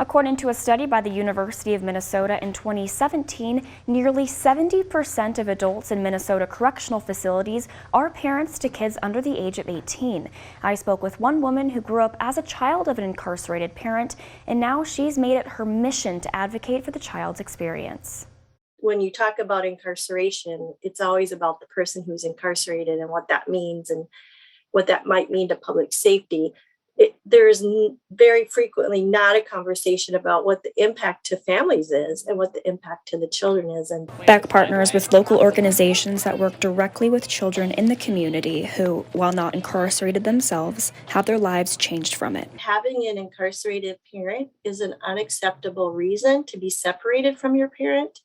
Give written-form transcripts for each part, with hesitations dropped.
According to a study by the University of Minnesota in 2017, nearly 70% of adults in Minnesota correctional facilities are parents to kids under the age of 18. I spoke with one woman who grew up as a child of an incarcerated parent, and now she's made it her mission to advocate for the child's experience. When you talk about incarceration, it's always about the person who's incarcerated and what that means and what that might mean to public safety. There is very frequently not a conversation about what the impact to families is and what the impact to the children is. And Beck partners with local organizations that work directly with children in the community who, while not incarcerated themselves, have their lives changed from it. Having an incarcerated parent is an unacceptable reason to be separated from your parent.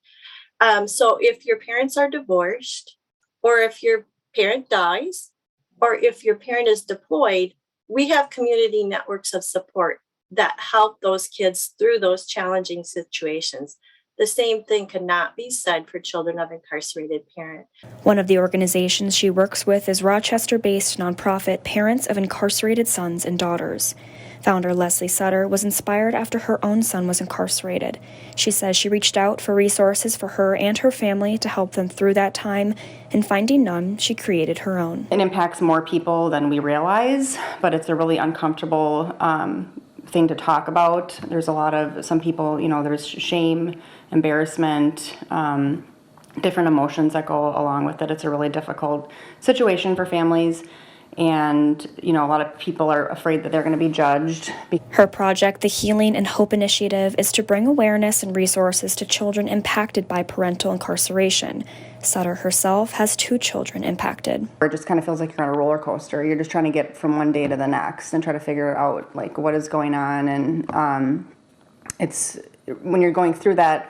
So if your parents are divorced, or if your parent dies, or if your parent is deployed, we have community networks of support that help those kids through those challenging situations. The same thing cannot be said for children of incarcerated parents. One of the organizations she works with is Rochester-based nonprofit Parents of Incarcerated Sons and Daughters. Founder Leslie Sutter was inspired after her own son was incarcerated. She says she reached out for resources for her and her family to help them through that time, and finding none, she created her own. It impacts more people than we realize, but it's a really uncomfortable thing to talk about. There's a lot of, some people, there's shame, embarrassment, different emotions that go along with it. It's a really difficult situation for families. And, a lot of people are afraid that they're going to be judged. Her project, the Healing and Hope Initiative, is to bring awareness and resources to children impacted by parental incarceration. Sutter herself has 2 children impacted. It just kind of feels like you're on a roller coaster. You're just trying to get from one day to the next and try to figure out, what is going on. And it's when you're going through that,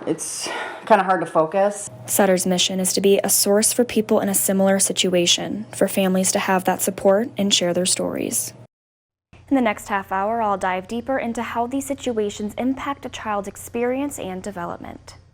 it's kind of hard to focus. Sutter's mission is to be a source for people in a similar situation, for families to have that support and share their stories. In the next half hour, I'll dive deeper into how these situations impact a child's experience and development.